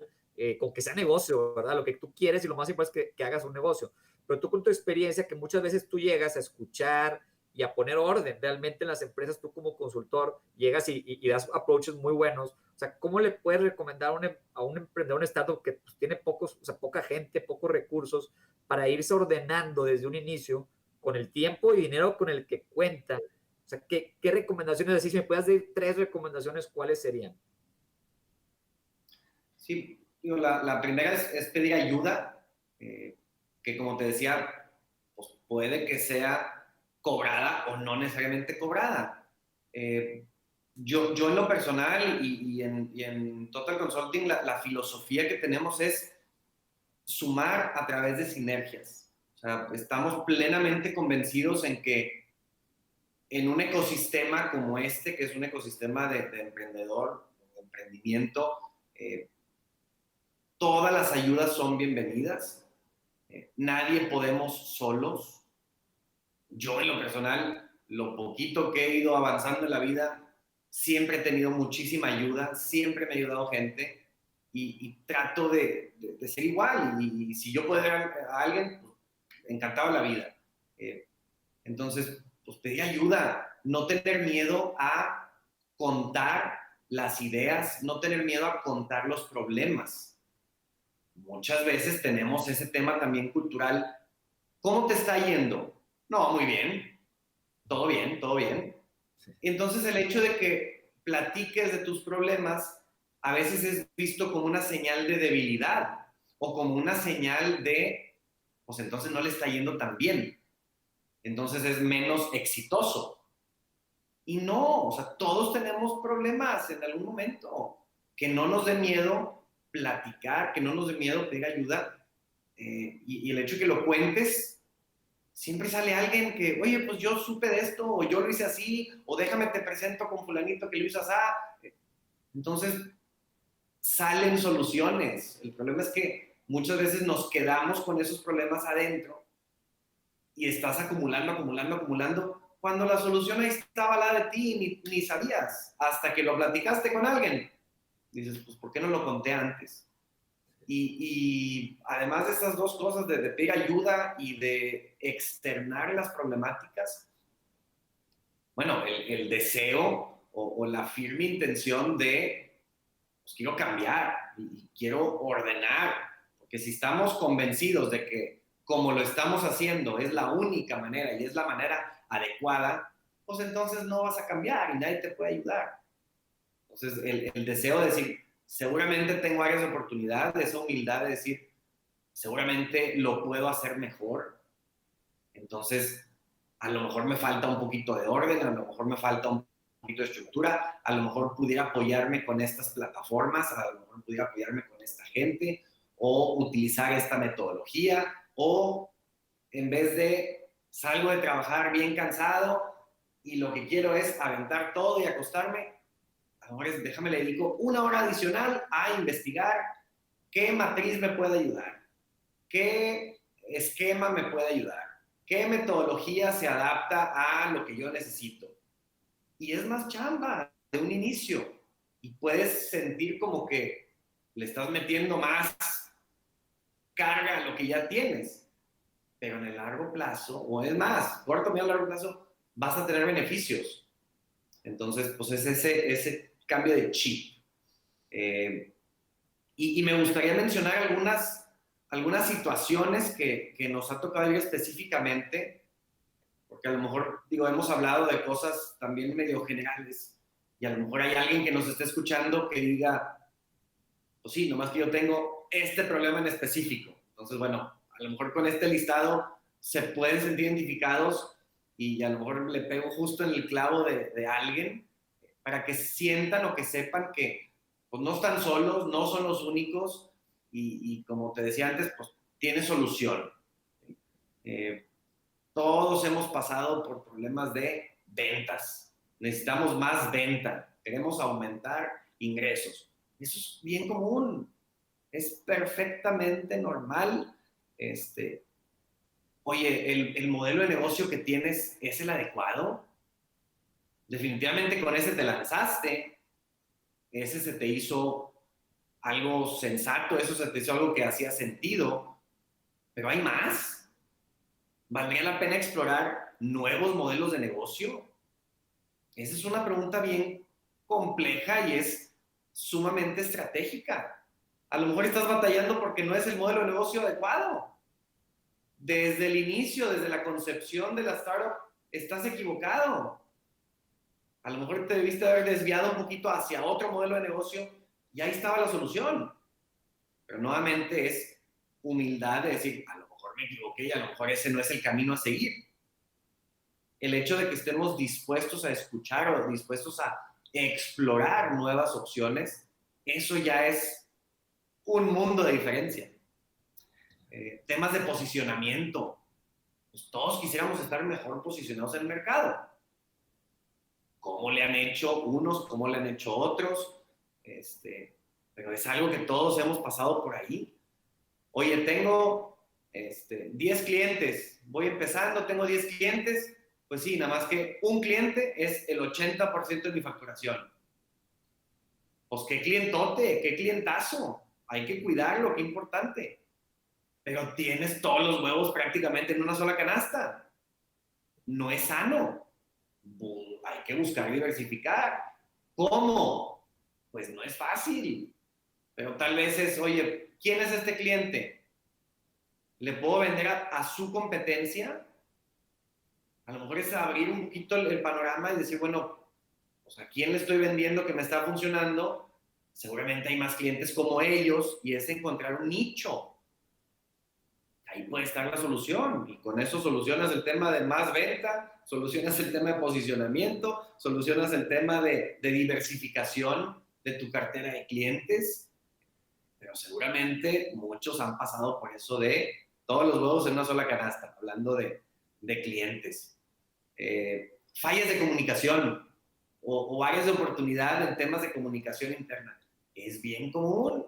con que sea negocio, ¿verdad? Lo que tú quieres, y lo más importante es que hagas un negocio. Pero tú, con tu experiencia, que muchas veces tú llegas a escuchar y a poner orden realmente en las empresas, tú como consultor llegas y das approaches muy buenos. O sea, ¿cómo le puedes recomendar a un emprendedor, un startup que pues, tiene poca gente, pocos recursos, para irse ordenando desde un inicio con el tiempo y dinero con el que cuenta? O sea, ¿qué recomendaciones? Así, si me puedes dar 3 recomendaciones, ¿cuáles serían? Sí, digo, la primera es pedir ayuda, que como te decía, pues puede que sea cobrada o no necesariamente cobrada. Yo en lo personal y en Total Consulting, la filosofía que tenemos es sumar a través de sinergias. O sea, estamos plenamente convencidos en que en un ecosistema como este, que es un ecosistema de emprendedor, de emprendimiento, todas las ayudas son bienvenidas. Nadie podemos solos. Yo en lo personal, lo poquito que he ido avanzando en la vida, siempre he tenido muchísima ayuda, siempre me ha ayudado gente y trato de ser igual. Y si yo puedo ayudar a alguien, pues, encantado de la vida. Entonces, pues pedir ayuda, no tener miedo a contar las ideas, no tener miedo a contar los problemas. Muchas veces tenemos ese tema también cultural. ¿Cómo te está yendo? No, muy bien. Todo bien, todo bien. Sí. Entonces el hecho de que platiques de tus problemas a veces es visto como una señal de debilidad o como una señal de, pues entonces no le está yendo tan bien. Entonces es menos exitoso. Y no, o sea, todos tenemos problemas en algún momento. Que no nos dé miedo platicar, que no nos dé miedo pedir ayuda. Y el hecho de que lo cuentes, siempre sale alguien que, oye, pues yo supe de esto, o yo lo hice así, o déjame te presento con fulanito que lo hizo así. Entonces, salen soluciones. El problema es que muchas veces nos quedamos con esos problemas adentro y estás acumulando, acumulando, acumulando, cuando la solución ahí estaba al lado de ti y ni sabías, hasta que lo platicaste con alguien. Dices, pues, ¿por qué no lo conté antes? Y además de estas dos cosas, de pedir ayuda y de externar las problemáticas, bueno, el deseo o la firme intención de, pues quiero cambiar y quiero ordenar, porque si estamos convencidos de que como lo estamos haciendo es la única manera y es la manera adecuada, pues entonces no vas a cambiar y nadie te puede ayudar. Entonces, el deseo de decir, seguramente tengo áreas de oportunidad, esa humildad de decir, seguramente lo puedo hacer mejor. Entonces, a lo mejor me falta un poquito de orden, a lo mejor me falta un poquito de estructura, a lo mejor pudiera apoyarme con estas plataformas, a lo mejor pudiera apoyarme con esta gente, o utilizar esta metodología, o en vez de salgo de trabajar bien cansado y lo que quiero es aventar todo y acostarme, ahora déjame le dedico una hora adicional a investigar qué matriz me puede ayudar, qué esquema me puede ayudar, qué metodología se adapta a lo que yo necesito. Y es más chamba de un inicio y puedes sentir como que le estás metiendo más carga a lo que ya tienes, pero en el largo plazo, o es más, corto, medio, largo plazo, vas a tener beneficios. Entonces, pues es ese cambio de chip. Y me gustaría mencionar algunas situaciones que nos ha tocado vivir específicamente, porque a lo mejor, digo, hemos hablado de cosas también medio generales, Y a lo mejor hay alguien que nos esté escuchando que diga, pues sí, nomás que yo tengo este problema en específico. Entonces, bueno, a lo mejor con este listado se pueden sentir identificados y a lo mejor le pego justo en el clavo de alguien para que sientan o que sepan que pues, no están solos, no son los únicos y como te decía antes, pues tiene solución. Eh, todos hemos pasado por problemas de ventas. Necesitamos más venta. Queremos aumentar ingresos. Eso es bien común. Es perfectamente normal. Oye, el modelo de negocio que tienes es el adecuado. Definitivamente con ese te lanzaste. Ese se te hizo algo sensato. Eso se te hizo algo que hacía sentido. Pero hay más. ¿Valdría la pena explorar nuevos modelos de negocio? Esa es una pregunta bien compleja y es sumamente estratégica. A lo mejor estás batallando porque no es el modelo de negocio adecuado. Desde el inicio, desde la concepción de la startup, estás equivocado. A lo mejor te debiste haber desviado un poquito hacia otro modelo de negocio y ahí estaba la solución. Pero nuevamente es humildad de decir, a lo mejor me equivoqué y a lo mejor ese no es el camino a seguir. El hecho de que estemos dispuestos a escuchar o dispuestos a explorar nuevas opciones, eso ya es un mundo de diferencia. Temas de posicionamiento. Pues todos quisiéramos estar mejor posicionados en el mercado. ¿Cómo le han hecho unos? ¿Cómo le han hecho otros? Pero es algo que todos hemos pasado por ahí. Oye, tengo 10 clientes. Voy empezando, tengo 10 clientes. Pues sí, nada más que un cliente es el 80% de mi facturación. Pues qué clientote, qué clientazo. Hay que cuidarlo, qué importante. Pero tienes todos los huevos prácticamente en una sola canasta. No es sano. Hay que buscar diversificar. ¿Cómo? Pues no es fácil. Pero tal vez es, oye, ¿quién es este cliente? ¿Le puedo vender a su competencia? A lo mejor es abrir un poquito el panorama y decir, bueno, pues a quién le estoy vendiendo que me está funcionando. Seguramente hay más clientes como ellos y es encontrar un nicho. Ahí puede estar la solución y con eso solucionas el tema de más venta, solucionas el tema de posicionamiento, solucionas el tema de diversificación de tu cartera de clientes, pero seguramente muchos han pasado por eso de todos los huevos en una sola canasta, hablando de clientes. Fallas de comunicación o áreas de oportunidad en temas de comunicación interna. Es bien común.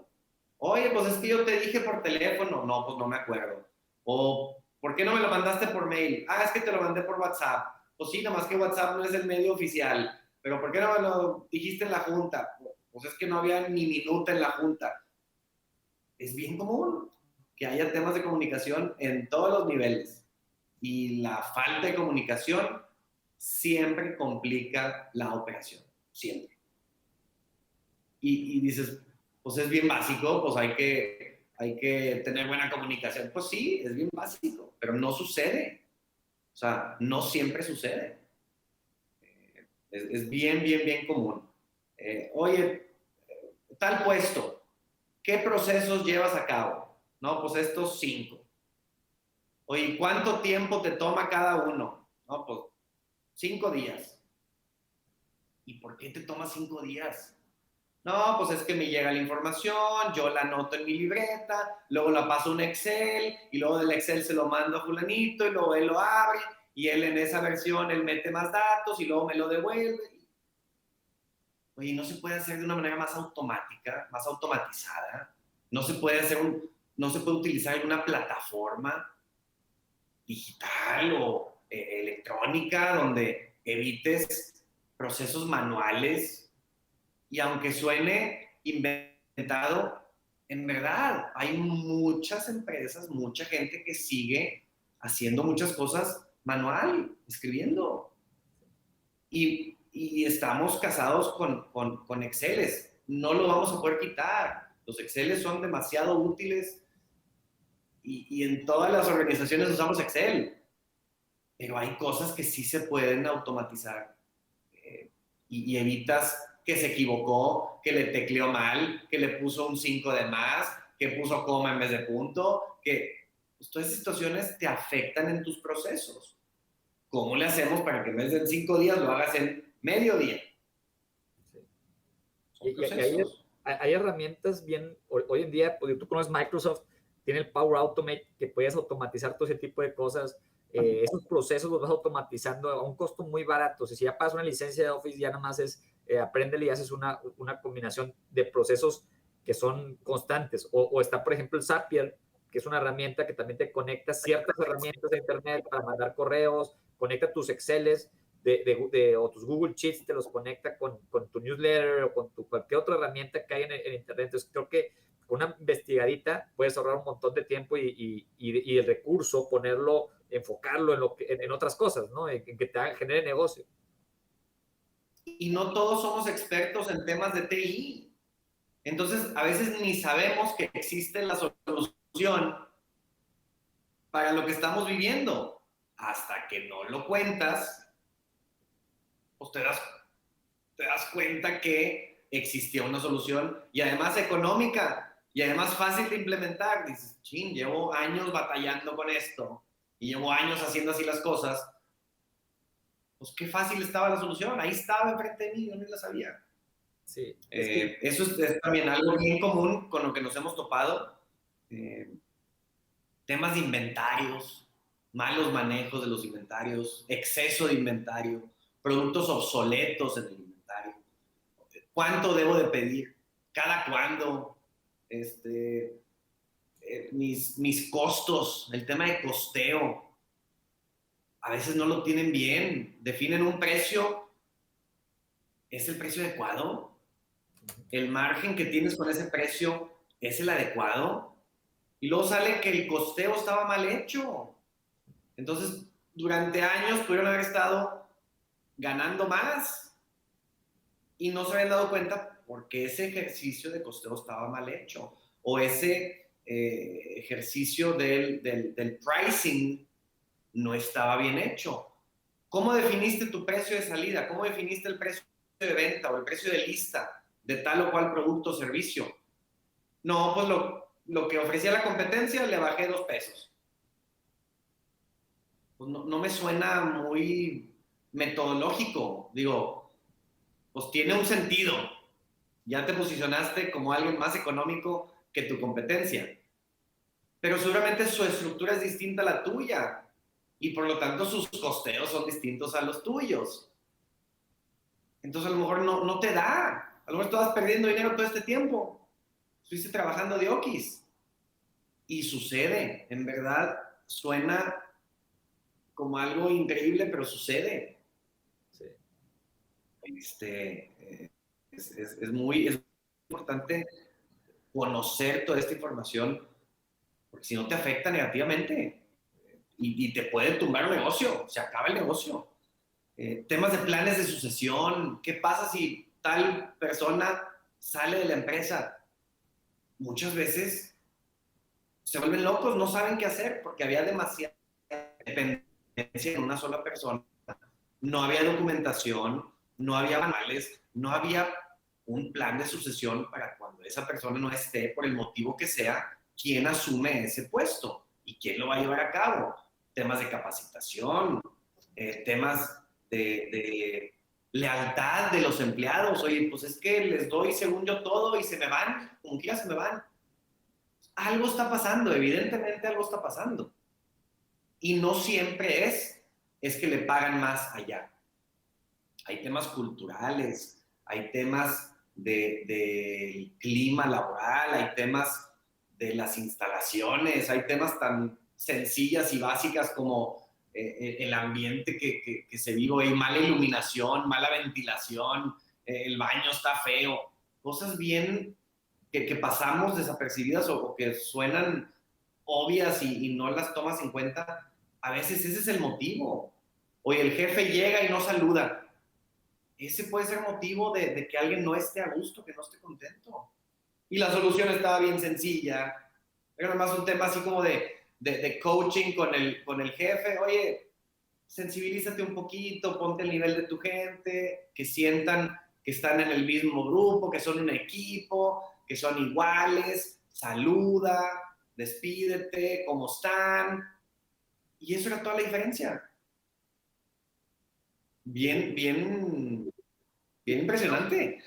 Oye, pues es que yo te dije por teléfono. No, pues no me acuerdo. O, ¿por qué no me lo mandaste por mail? Ah, es que te lo mandé por WhatsApp. Pues sí, nada más que WhatsApp no es el medio oficial. Pero ¿por qué no me lo dijiste en la junta? Pues es que no había ni minuto en la junta. Es bien común que haya temas de comunicación en todos los niveles. Y la falta de comunicación siempre complica la operación. Siempre. Y dices, pues es bien básico, pues hay que tener buena comunicación. Pues sí, es bien básico, pero no sucede. O sea, no siempre sucede. Es bien, bien, bien común. Oye, tal puesto, ¿qué procesos llevas a cabo? No, pues estos 5. Oye, ¿cuánto tiempo te toma cada uno? No, pues 5 días. ¿Y por qué te toma 5 días? No, pues es que me llega la información, yo la anoto en mi libreta, luego la paso a un Excel y luego del Excel se lo mando a fulanito y luego él lo abre y él en esa versión él mete más datos y luego me lo devuelve. Oye, no se puede hacer de una manera más automática, más automatizada. No se puede no se puede utilizar alguna plataforma digital o electrónica donde evites procesos manuales. Y aunque suene inventado, en verdad hay muchas empresas, mucha gente que sigue haciendo muchas cosas manual, escribiendo. Y estamos casados con Exceles. No lo vamos a poder quitar. Los Exceles son demasiado útiles y en todas las organizaciones usamos Excel. Pero hay cosas que sí se pueden automatizar. y evitas que se equivocó, que le tecleó mal, que le puso un 5 de más, que puso coma en vez de punto, que pues, todas esas situaciones te afectan en tus procesos. ¿Cómo le hacemos para que en vez de en 5 días lo hagas en medio día? Sí. Son Y procesos. hay herramientas bien, hoy en día, pues, tú conoces Microsoft, tiene el Power Automate, que puedes automatizar todo ese tipo de cosas. Esos procesos los vas automatizando a un costo muy barato. Si ya pagas una licencia de Office, ya nada más es apréndele y haces una combinación de procesos que son constantes. O está, por ejemplo, el Zapier, que es una herramienta que también te conecta ciertas herramientas de Internet para mandar correos, conecta tus Exceles o tus Google Sheets, te los conecta con tu newsletter o con cualquier otra herramienta que hay en Internet. Entonces, creo que con una investigadita puedes ahorrar un montón de tiempo y el recurso, ponerlo, enfocarlo en otras cosas, ¿no? En que te genere negocio. Y no todos somos expertos en temas de TI. Entonces, a veces ni sabemos que existe la solución para lo que estamos viviendo. Hasta que no lo cuentas, pues te das cuenta que existía una solución y además económica y además fácil de implementar. Dices, chin, llevo años batallando con esto y llevo años haciendo así las cosas. Pues qué fácil estaba la solución. Ahí estaba enfrente de mí, yo no la sabía. Sí, es que Eso es también algo bien común con lo que nos hemos topado. Temas de inventarios, malos manejos de los inventarios, exceso de inventario, productos obsoletos en el inventario. ¿Cuánto debo de pedir? ¿Cada cuándo? Mis costos, el tema de costeo, a veces no lo tienen bien. Definen un precio, ¿es el precio adecuado? ¿El margen que tienes con ese precio es el adecuado? Y luego sale que el costeo estaba mal hecho. Entonces, durante años pudieron haber estado ganando más y no se habían dado cuenta porque ese ejercicio de costeo estaba mal hecho o ese ejercicio del pricing no estaba bien hecho. ¿Cómo definiste tu precio de salida? ¿Cómo definiste el precio de venta o el precio de lista de tal o cual producto o servicio? No, pues lo que ofrecía la competencia le bajé 2 pesos. Pues no me suena muy metodológico. Digo, pues tiene un sentido. Ya te posicionaste como alguien más económico que tu competencia. Pero seguramente su estructura es distinta a la tuya y por lo tanto sus costeos son distintos a los tuyos. Entonces a lo mejor no te da. A lo mejor estabas perdiendo dinero todo este tiempo. Estuviste trabajando de okis. Y sucede, en verdad, suena como algo increíble, pero sucede. sí. Es muy importante conocer toda esta información, porque si no te afecta negativamente y te puede tumbar un negocio, se acaba el negocio. Temas de planes de sucesión, ¿qué pasa si tal persona sale de la empresa? Muchas veces se vuelven locos, no saben qué hacer porque había demasiada dependencia en una sola persona, no había documentación, no había manuales, no había un plan de sucesión para cuando esa persona no esté, por el motivo que sea, quién asume ese puesto y quién lo va a llevar a cabo. Temas de capacitación, temas de lealtad de los empleados. Oye, pues es que les doy según yo todo y se me van, como quiera se me van. Algo está pasando, evidentemente algo está pasando. Y no siempre es que le pagan más allá. Hay temas culturales, hay temas del clima laboral, hay temas de las instalaciones, hay temas tan sencillas y básicas como el ambiente que se vive hoy, mala iluminación, mala ventilación, el baño está feo, cosas bien que pasamos desapercibidas o que suenan obvias y no las tomas en cuenta. A veces ese es el motivo. Oye, el jefe llega y no saluda. Ese puede ser motivo de que alguien no esté a gusto, que no esté contento. Y la solución estaba bien sencilla. Era más un tema así como de coaching con el jefe. Oye, sensibilízate un poquito, ponte al nivel de tu gente, que sientan que están en el mismo grupo, que son un equipo, que son iguales, saluda, despídete, ¿cómo están? Y eso era toda la diferencia. Bien, bien, bien impresionante.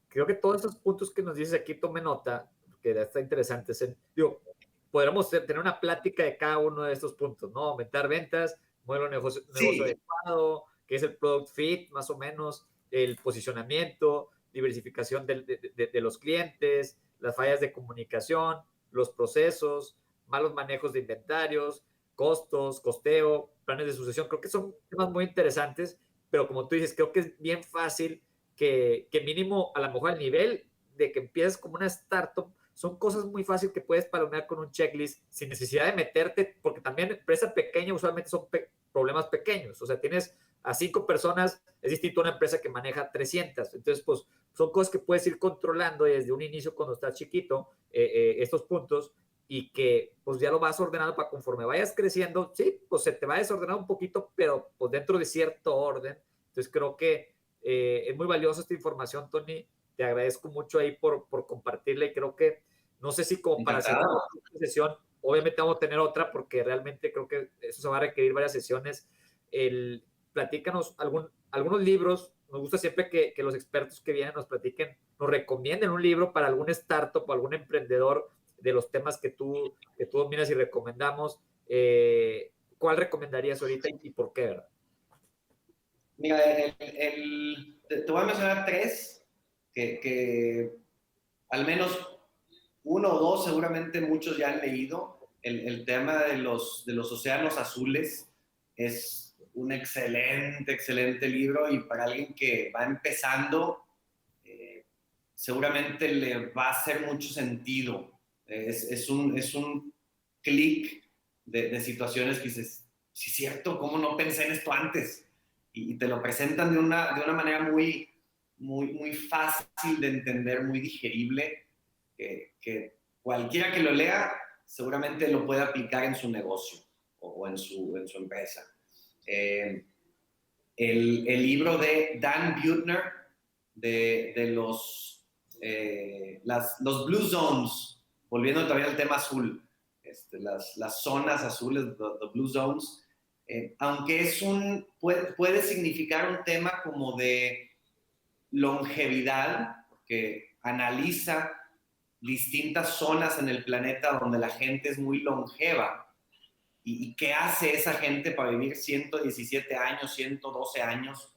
Creo que todos esos puntos que nos dices aquí, tome nota, que está interesante. Digo, podríamos tener una plática de cada uno de estos puntos, ¿no? Aumentar ventas, modelo de negocio Sí, adecuado, que es el product fit, más o menos, el posicionamiento, diversificación de los clientes, las fallas de comunicación, los procesos, malos manejos de inventarios, costos, costeo, planes de sucesión. Creo que son temas muy interesantes, pero como tú dices, creo que es bien fácil que mínimo a lo mejor el nivel de que empiezas como una startup son cosas muy fáciles que puedes palomear con un checklist sin necesidad de meterte, porque también empresa pequeña usualmente son problemas pequeños, o sea, tienes a 5 personas, es distinto a una empresa que maneja 300, entonces pues son cosas que puedes ir controlando desde un inicio cuando estás chiquito, estos puntos, y que pues ya lo vas ordenando para conforme vayas creciendo, sí, pues se te va a desordenar un poquito, pero pues dentro de cierto orden, entonces creo que es muy valiosa esta información, Tony. Te agradezco mucho ahí por compartirla y creo que, no sé si como para cerrar encantado. esta sesión, obviamente vamos a tener otra porque realmente creo que eso se va a requerir varias sesiones. Platícanos algunos libros. Nos gusta siempre que los expertos que vienen nos platiquen, nos recomienden un libro para algún startup o algún emprendedor de los temas que tú dominas y recomendamos. ¿Cuál recomendarías ahorita y por qué, verdad? Mira, te voy a mencionar tres que al menos uno o dos seguramente muchos ya han leído. El tema de los océanos azules es un excelente, excelente libro y para alguien que va empezando, seguramente le va a hacer mucho sentido. Es un clic de situaciones que dices, sí es cierto, ¿cómo no pensé en esto antes? Y te lo presentan de una manera muy, muy, muy fácil de entender, muy digerible, que cualquiera que lo lea seguramente lo puede aplicar en su negocio o en su empresa. Eh, el libro de Dan Buettner de los Blue Zones, volviendo todavía al tema azul, las zonas azules, the Blue Zones, aunque puede significar un tema como de longevidad, que analiza distintas zonas en el planeta donde la gente es muy longeva y qué hace esa gente para vivir 117 años, 112 años.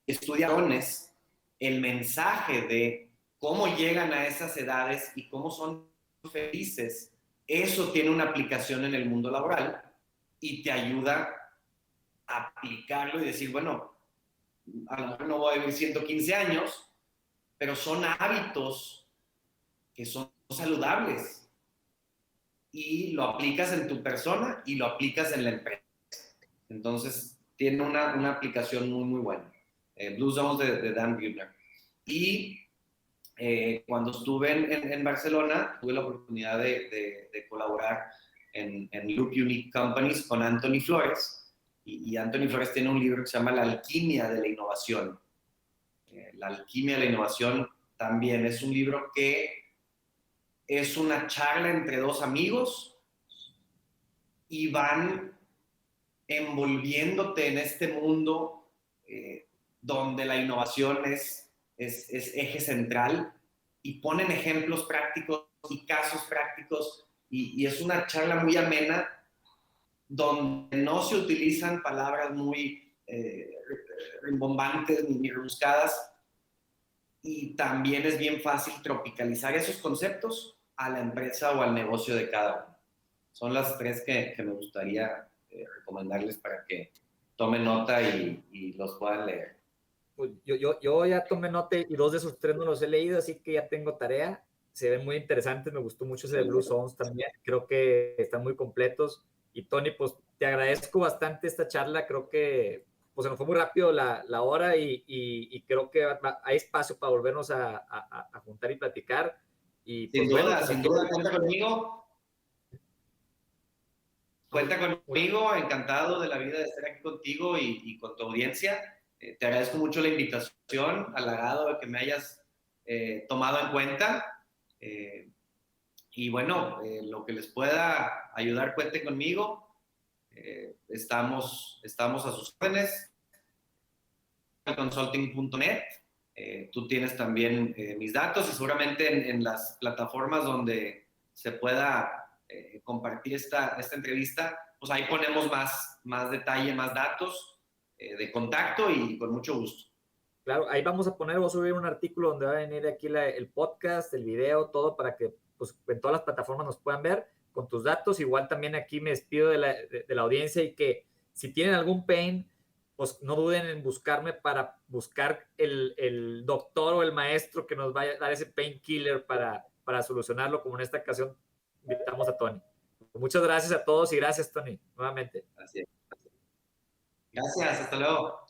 Estudiaron el mensaje de cómo llegan a esas edades y cómo son felices. Eso tiene una aplicación en el mundo laboral y te ayuda a aplicarlo y decir, bueno, a lo mejor no voy a vivir 115 años, pero son hábitos que son saludables y lo aplicas en tu persona y lo aplicas en la empresa. Entonces, tiene una aplicación muy, muy buena. Blue Zones de Dan Buettner. Y cuando estuve en Barcelona, tuve la oportunidad de colaborar en Loop Unique Companies con Anthony Flores. Y Anthony Flores tiene un libro que se llama La alquimia de la innovación. La alquimia de la innovación también es un libro que es una charla entre dos amigos y van envolviéndote en este mundo donde la innovación es eje central y ponen ejemplos prácticos y casos prácticos y es una charla muy amena donde no se utilizan palabras muy rimbombantes ni rebuscadas y también es bien fácil tropicalizar esos conceptos a la empresa o al negocio de cada uno. Son las tres que me gustaría recomendarles para que tomen nota y los puedan leer. Pues yo ya tomé nota y dos de esos tres no los he leído, así que ya tengo tarea. Se ven muy interesantes, me gustó mucho ese de Blue Zones también, creo que están muy completos. Y Tony, pues te agradezco bastante esta charla, creo que pues se nos fue muy rápido la hora y creo que hay espacio para volvernos a juntar y platicar. Y pues bueno, Sin duda, cuenta conmigo. Cuenta conmigo, encantado de la vida de estar aquí contigo y con tu audiencia. Te agradezco mucho la invitación, halagado de que me hayas tomado en cuenta. Y bueno, lo que les pueda ayudar, cuenten conmigo. Estamos a sus órdenes. Consulting.net. Tú tienes también mis datos y seguramente en las plataformas donde se pueda compartir esta entrevista, pues ahí ponemos más detalle, más datos de contacto y con mucho gusto. Claro, ahí vamos a poner, voy a subir un artículo donde va a venir aquí el podcast, el video, todo para que pues, en todas las plataformas nos puedan ver con tus datos. Igual también aquí me despido de la audiencia y que si tienen algún pain, pues no duden en buscarme para buscar el doctor o el maestro que nos vaya a dar ese painkiller para solucionarlo, como en esta ocasión invitamos a Tony. Muchas gracias a todos y gracias, Tony, nuevamente. Gracias, hasta luego.